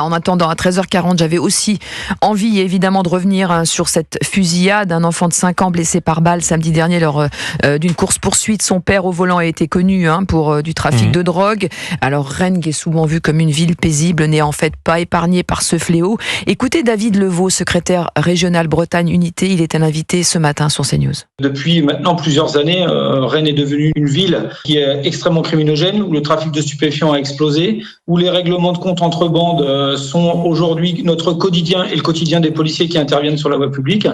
En attendant, à 13h40, j'avais aussi envie évidemment de revenir sur cette fusillade. Un enfant de 5 ans blessé par balle samedi dernier lors d'une course-poursuite. Son père au volant a été connu pour du trafic de drogue. Alors Rennes, qui est souvent vue comme une ville paisible, n'est en fait pas épargnée par ce fléau. Écoutez David Levaux, secrétaire régional Bretagne Unité. Il était l'invité ce matin sur CNews. Depuis maintenant plusieurs années, Rennes est devenue une ville qui est extrêmement criminogène, où le trafic de stupéfiants a explosé, où les règlements de compte entre bandes sont aujourd'hui notre quotidien et le quotidien des policiers qui interviennent sur la voie publique.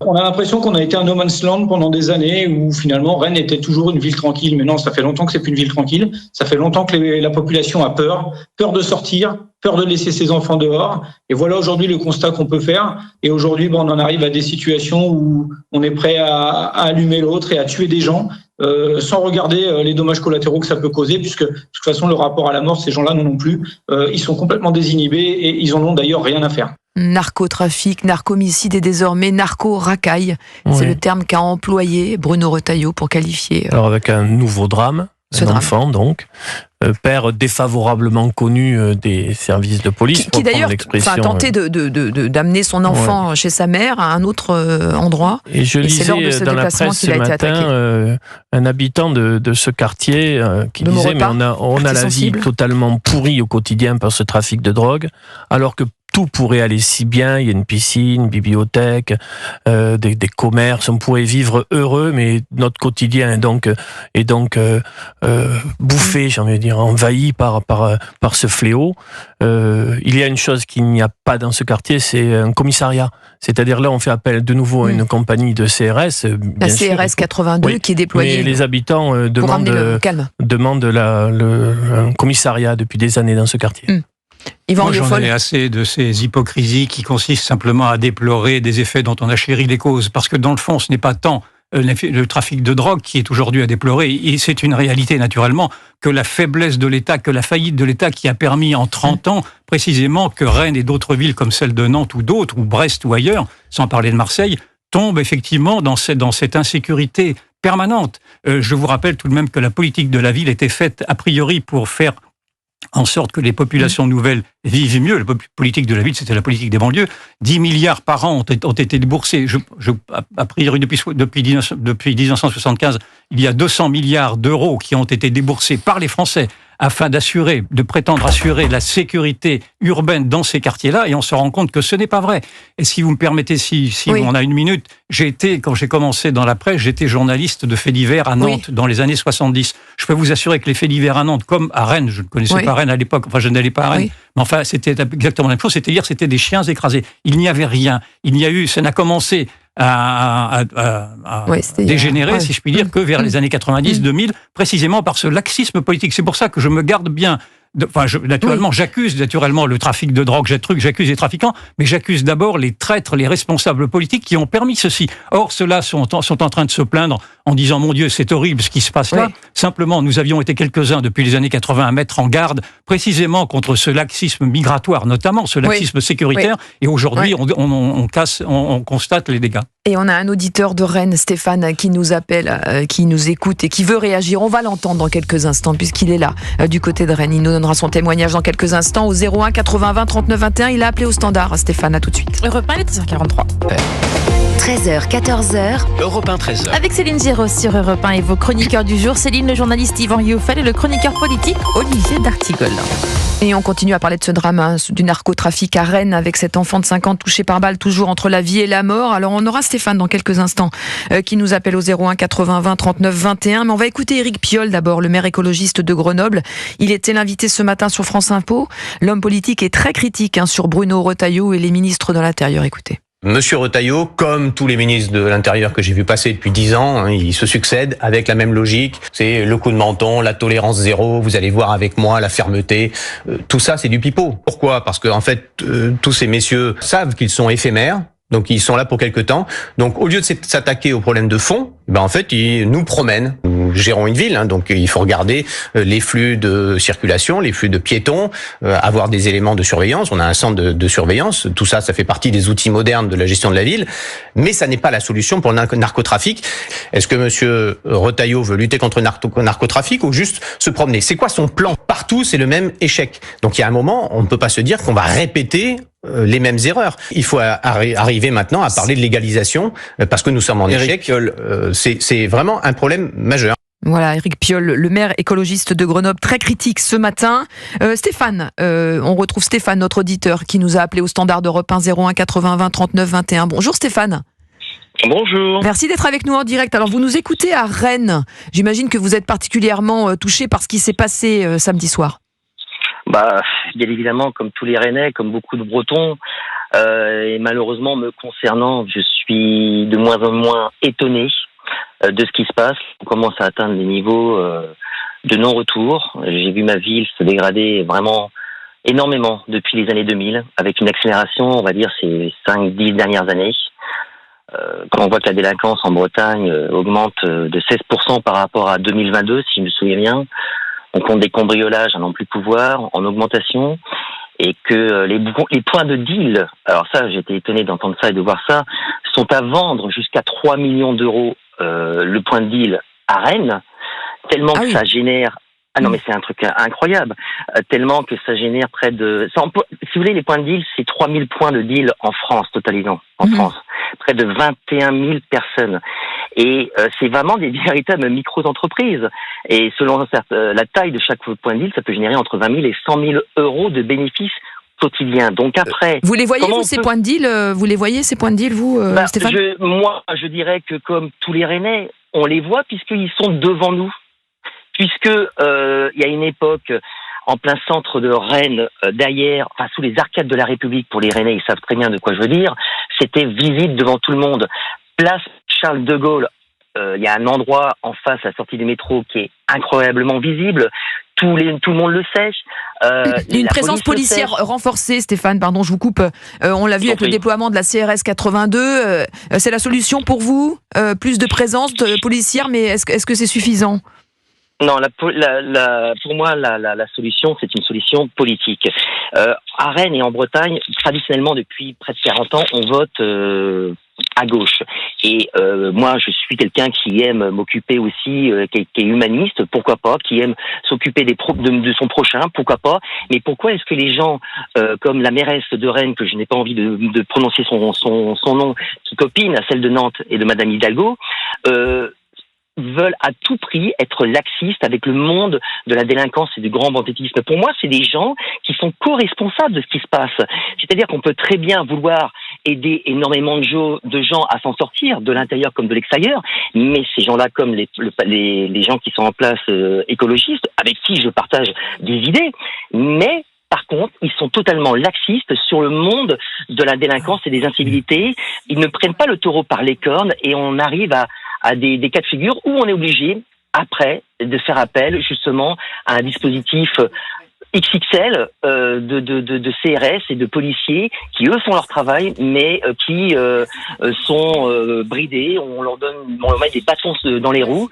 On a l'impression qu'on a été un no man's land pendant des années où finalement Rennes était toujours une ville tranquille. Mais non, ça fait longtemps que c'est plus une ville tranquille. Ça fait longtemps que la population a peur de sortir, peur de laisser ses enfants dehors. Et voilà aujourd'hui le constat qu'on peut faire. Et aujourd'hui, on en arrive à des situations où on est prêt à allumer l'autre et à tuer des gens sans regarder les dommages collatéraux que ça peut causer, puisque de toute façon le rapport à la mort, ces gens-là n'en ont plus. Ils sont complètement désinhibés et ils en ont d'ailleurs rien à faire. Narcotrafic, narcomicide et désormais narco-racaille. Oui. C'est le terme qu'a employé Bruno Retailleau pour qualifier... Alors avec un nouveau drame, enfant donc, père défavorablement connu des services de police. Qui d'ailleurs a tenté d'amener son enfant chez sa mère à un autre endroit. Et je lisais dans la presse ce matin un habitant de ce quartier qui disait mais on a la vie totalement pourrie au quotidien par ce trafic de drogue, alors que tout pourrait aller si bien, il y a une piscine, une bibliothèque, des commerces, on pourrait vivre heureux, mais notre quotidien est donc bouffé, j'ai envie de dire, envahi par ce fléau. Il y a une chose qu'il n'y a pas dans ce quartier, c'est un commissariat. C'est-à-dire là, on fait appel de nouveau à une compagnie de CRS. La CRS 82 qui est déployée. Mais les habitants demandent un commissariat depuis des années dans ce quartier. Moi, j'en ai assez de ces hypocrisies qui consistent simplement à déplorer des effets dont on a chéri les causes. Parce que dans le fond, ce n'est pas tant le trafic de drogue qui est aujourd'hui à déplorer, et c'est une réalité naturellement, que la faiblesse de l'État, que la faillite de l'État qui a permis en 30 ans, précisément, que Rennes et d'autres villes comme celle de Nantes ou d'autres, ou Brest ou ailleurs, sans parler de Marseille, tombent effectivement dans cette insécurité permanente. Je vous rappelle tout de même que la politique de la ville était faite a priori pour faire en sorte que les populations nouvelles vivent mieux. La politique de la ville, c'était la politique des banlieues. 10 milliards par an ont été déboursés. A priori, depuis 1975, il y a 200 milliards d'euros qui ont été déboursés par les Français afin de prétendre assurer la sécurité urbaine dans ces quartiers-là, et on se rend compte que ce n'est pas vrai. Et si vous me permettez, si on a une minute, quand j'ai commencé dans la presse, j'étais journaliste de faits divers à Nantes dans les années 70. Je peux vous assurer que les faits divers à Nantes, comme à Rennes, je ne connaissais pas Rennes à l'époque, enfin je n'allais pas à Rennes, mais enfin c'était exactement la même chose, c'est-à-dire c'était des chiens écrasés. Il n'y avait rien. Ça n'a commencé à dégénérer, si je puis dire, que vers les années 90-2000, précisément par ce laxisme politique. C'est pour ça que je me garde bien. J'accuse naturellement le trafic de drogue, j'accuse les trafiquants, mais j'accuse d'abord les traîtres, les responsables politiques qui ont permis ceci. Or, ceux-là sont en train de se plaindre en disant « Mon Dieu, c'est horrible ce qui se passe là ». Simplement, nous avions été quelques-uns depuis les années 80 à mettre en garde précisément contre ce laxisme migratoire, notamment ce laxisme sécuritaire, et aujourd'hui, on constate les dégâts. Et on a un auditeur de Rennes, Stéphane, qui nous appelle, qui nous écoute et qui veut réagir. On va l'entendre dans quelques instants, puisqu'il est là, du côté de Rennes. Il nous donnera son témoignage dans quelques instants au 01 80 20 39 21. Il a appelé au standard, Stéphane, à tout de suite. Europe 1, il est 13h43. 13h, 14h. Europe 1, 13h. Avec Céline Giraud sur Europe 1 et vos chroniqueurs du jour, Céline, le journaliste Yvan Rioufal et le chroniqueur politique Olivier d'Artigol. Et on continue à parler de ce drame du narcotrafic à Rennes avec cet enfant de 5 ans touché par balle, toujours entre la vie et la mort. Alors on aura Stéphane dans quelques instants qui nous appelle au 01 80 20 39 21. Mais on va écouter Éric Piolle d'abord, le maire écologiste de Grenoble. Il était l'invité ce matin sur France Info. L'homme politique est très critique sur Bruno Retailleau et les ministres de l'Intérieur. Écoutez. Monsieur Retailleau, comme tous les ministres de l'Intérieur que j'ai vu passer depuis 10 ans, ils se succèdent avec la même logique. C'est le coup de menton, la tolérance zéro, vous allez voir avec moi, la fermeté. Tout ça, c'est du pipeau. Pourquoi ? Parce que en fait, tous ces messieurs savent qu'ils sont éphémères. Donc ils sont là pour quelque temps. Donc au lieu de s'attaquer aux problèmes de fond, en fait ils nous promènent. Nous gérons une ville, donc il faut regarder les flux de circulation, les flux de piétons, avoir des éléments de surveillance. On a un centre de surveillance. Tout ça, ça fait partie des outils modernes de la gestion de la ville. Mais ça n'est pas la solution pour le narcotrafic. Est-ce que Monsieur Retailleau veut lutter contre le narcotrafic ou juste se promener? C'est quoi son plan? Partout, c'est le même échec. Donc il y a un moment, on ne peut pas se dire qu'on va répéter les mêmes erreurs. Il faut arriver maintenant à parler de légalisation parce que nous sommes en échec. C'est vraiment un problème majeur. Voilà, Éric Piolle, le maire écologiste de Grenoble, très critique ce matin. Stéphane, on retrouve Stéphane, notre auditeur, qui nous a appelé au standard d'Europe 1 01 80 20 39 21. Bonjour Stéphane. Bonjour. Merci d'être avec nous en direct. Alors vous nous écoutez à Rennes. J'imagine que vous êtes particulièrement touché par ce qui s'est passé samedi soir. Bien évidemment, comme tous les Rennais, comme beaucoup de Bretons, et malheureusement me concernant, je suis de moins en moins étonné de ce qui se passe. On commence à atteindre des niveaux de non-retour. J'ai vu ma ville se dégrader vraiment énormément depuis les années 2000, avec une accélération, on va dire, ces 5-10 dernières années. Quand on voit que la délinquance en Bretagne augmente de 16% par rapport à 2022, si je me souviens bien, on compte des cambriolages à n'en plus pouvoir, en augmentation, et que les points de deal, alors ça, j'étais étonné d'entendre ça et de voir ça, sont à vendre jusqu'à 3 millions d'euros le point de deal à Rennes, tellement que ça génère... Ah non, mais c'est un truc incroyable, tellement que ça génère près de... Si vous voulez, les points de deal, c'est 3000 points de deal en France, totalisant, en France. Près de 21 000 personnes. Et c'est vraiment des véritables micro-entreprises. Et selon la taille de chaque point de deal, ça peut générer entre 20 000 et 100 000 euros de bénéfices quotidiens. Donc après... Vous les voyez, vous, ces points de deal vous les voyez, ces points de deal, vous, Stéphane? Moi, je dirais que comme tous les Rennais, on les voit puisqu'ils sont devant nous. Puisque il y a une époque, en plein centre de Rennes, derrière, sous les arcades de la République, pour les Rennais, ils savent très bien de quoi je veux dire, c'était visible devant tout le monde. Place Charles de Gaulle, il y a un endroit en face à la sortie du métro qui est incroyablement visible. Tout le monde le sait. Une présence policière renforcée, Stéphane, pardon, je vous coupe. On l'a vu avec le déploiement de la CRS 82. C'est la solution pour vous? Plus de présence policière, mais est-ce que c'est suffisant? Non, pour moi, la solution, c'est une solution politique. À Rennes et en Bretagne, traditionnellement, depuis près de 40 ans, on vote à gauche. Et moi, je suis quelqu'un qui aime m'occuper aussi, qui est humaniste, pourquoi pas, qui aime s'occuper de son prochain, pourquoi pas. Mais pourquoi est-ce que les gens, comme la mairesse de Rennes, que je n'ai pas envie de prononcer son nom, qui copine à celle de Nantes et de Madame Hidalgo, veulent à tout prix être laxistes avec le monde de la délinquance et du grand banditisme. Pour moi, c'est des gens qui sont co-responsables de ce qui se passe. C'est-à-dire qu'on peut très bien vouloir aider énormément de gens à s'en sortir, de l'intérieur comme de l'extérieur, mais ces gens-là, comme les gens qui sont en place écologistes, avec qui je partage des idées, mais par contre, ils sont totalement laxistes sur le monde de la délinquance et des incivilités. Ils ne prennent pas le taureau par les cornes et on arrive à des cas de figure où on est obligé, après, de faire appel justement à un dispositif XXL de CRS et de policiers qui, eux, font leur travail, mais qui sont bridés. On leur met des bâtons dans les roues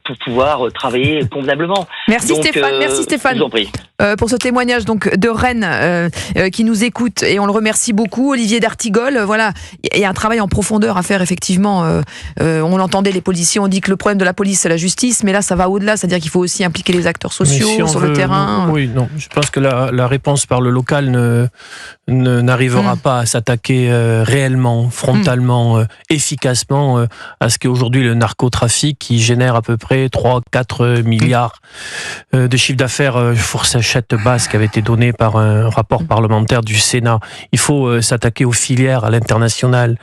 pour pouvoir travailler convenablement. Merci Stéphane. Je vous en prie. Pour ce témoignage donc de Rennes qui nous écoute et on le remercie beaucoup. Olivier d'Artigol, voilà, il y a un travail en profondeur à faire effectivement. On l'entendait, les policiers ont dit que le problème de la police c'est la justice, mais là ça va au-delà, c'est-à-dire qu'il faut aussi impliquer les acteurs sociaux sur le terrain. Oui, non, je pense que la réponse par le local n'arrivera pas à s'attaquer réellement, frontalement, efficacement à ce qu'est aujourd'hui le narcotrafic qui génère à peu près 3-4 milliards de chiffre d'affaires fourchette basse qui avait été donné par un rapport parlementaire du Sénat. Il faut s'attaquer aux filières à l'international.